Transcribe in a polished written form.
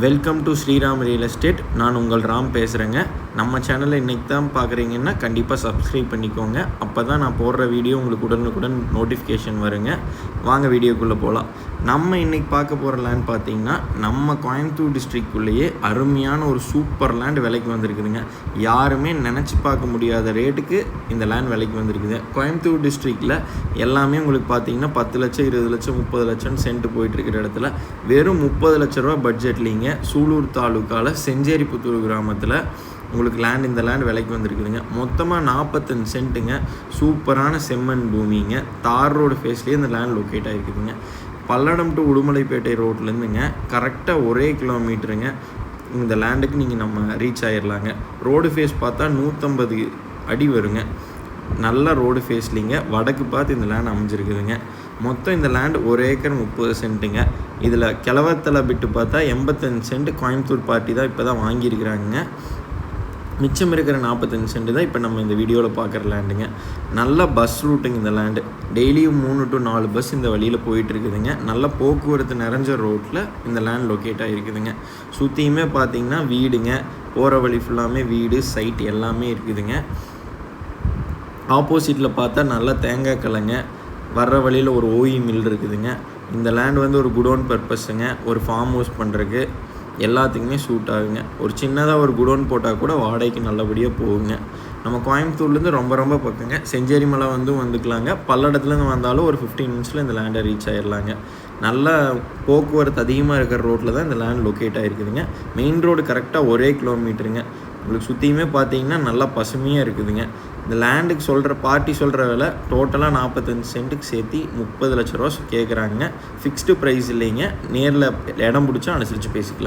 Welcome to Sriram real estate. நான் உங்கள் ராம் பேசுகிறேங்க. நம்ம சேனலை இன்றைக்கி தான் பார்க்குறீங்கன்னா கண்டிப்பாக சப்ஸ்கிரைப் பண்ணிக்கோங்க. அப்போ தான் நான் போடுற வீடியோ உங்களுக்கு உடனுக்குடன் நோட்டிஃபிகேஷன் வருங்க. வாங்க வீடியோக்குள்ளே போகலாம். நம்ம இன்றைக்கி பார்க்க போகிற லேண்ட் பார்த்திங்கன்னா நம்ம கோயம்புத்தூர் டிஸ்ட்ரிக்ட்குள்ளேயே அருமையான ஒரு சூப்பர் லேண்ட் விலைக்கு வந்திருக்குதுங்க. யாருமே நினச்சி பார்க்க முடியாத ரேட்டுக்கு இந்த லேண்ட் விலைக்கு வந்திருக்குது. கோயம்புத்தூர் டிஸ்ட்ரிக்டில் எல்லாமே உங்களுக்கு பார்த்திங்கன்னா 10 லட்சம் 20 லட்சம் 30 லட்சம் சென்ட் போயிட்டுருக்கிற இடத்துல வெறும் 30 லட்ச ரூபா பட்ஜெட்லிங்க சூலூர் தாலுக்காவில் செஞ்சேரிப்புத்தூர் கிராமத்தில் உங்களுக்கு இந்த லேண்ட் விலைக்கு வந்திருக்குதுங்க. மொத்தமாக 45 சென்ட்டுங்க. சூப்பரான செம்மண் பூமிங்க. தார் ரோடு ஃபேஸ்லேயே இந்த லேண்ட் லொக்கேட் ஆகிருக்குதுங்க. பல்லடம் டு உடுமலைப்பேட்டை ரோட்லேருந்துங்க கரெக்டாக 1 கிலோமீட்டருங்க இந்த லேண்டுக்கு நீங்கள் நம்ம ரீச் ஆகிடலாங்க. ரோடு ஃபேஸ் பார்த்தா 150 அடி வருங்க. நல்ல ரோடு ஃபேஸ்லிங்க. வடக்கு பார்த்து இந்த லேண்ட் அமைஞ்சிருக்குதுங்க. மொத்தம் இந்த லேண்ட் 1 ஏக்கர் 30 சென்ட்டுங்க. இதில் கிழவத்தலை பிட்டு பார்த்தா 85 சென்ட் கோயம்புத்தூர் பார்ட்டி தான் இப்போ தான் வாங்கியிருக்கிறாங்க. மிச்சம் இருக்கிற 45 சென்ட் தான் இப்போ நம்ம இந்த வீடியோவில் பார்க்குற லேண்டுங்க. நல்ல பஸ் ரூட்டுங்க இந்த லேண்டு. டெய்லியும் 3 to 4 பஸ் இந்த வழியில் போயிட்டுருக்குதுங்க. நல்ல போக்குவரத்து நிறைஞ்ச ரோட்டில் இந்த லேண்ட் லொக்கேட் ஆகிருக்குதுங்க. சுற்றியுமே பார்த்திங்கன்னா வீடுங்க. போகிற வழி ஃபுல்லாமே வீடு சைட் எல்லாமே இருக்குதுங்க. ஆப்போசிட்டில் பார்த்தா நல்லா தேங்காய் கலைங்க. வர்ற வழியில் ஒரு ஓஇ மில் இருக்குதுங்க. இந்த லேண்ட் ஒரு குடோன் பர்பஸுங்க. ஒரு ஃபார்ம் ஹவுஸ் பண்ணுறதுக்கு எல்லாத்துக்குமே சூட் ஆகுங்க. ஒரு சின்னதாக ஒரு குடோன் போட்டால் கூட வாடகைக்கு நல்லபடியாக போகுங்க. நம்ம கோயம்புத்தூர்லேருந்து ரொம்ப பக்கங்க. செஞ்சேரி மலை வந்துக்கலாங்க. பல்லடத்துலேருந்து வந்தாலும் ஒரு 15 மினிட்ஸில் இந்த லேண்டை ரீச் ஆகிடலாங்க. நல்ல போக்குவரத்து அதிகமாக இருக்கிற ரோட்டில் தான் இந்த லேண்ட் லொக்கேட் ஆகிருக்குதுங்க. மெயின் ரோடு கரெக்டாக 1 கிலோமீட்டருங்க. உங்களுக்கு சுற்றியுமே பார்த்தீங்கன்னா நல்லா பசுமையாக இருக்குதுங்க. இந்த லேண்டுக்கு பார்ட்டி சொல்கிற விலை டோட்டலாக 45 சென்ட்டுக்கு சேர்த்து 30 லட்ச ரூபா கேட்குறாங்க. ஃபிக்ஸ்டு ப்ரைஸ் இல்லைங்க. நேரில் இடம் பிடிச்சா அனுசரித்து பேசிக்கலாம்.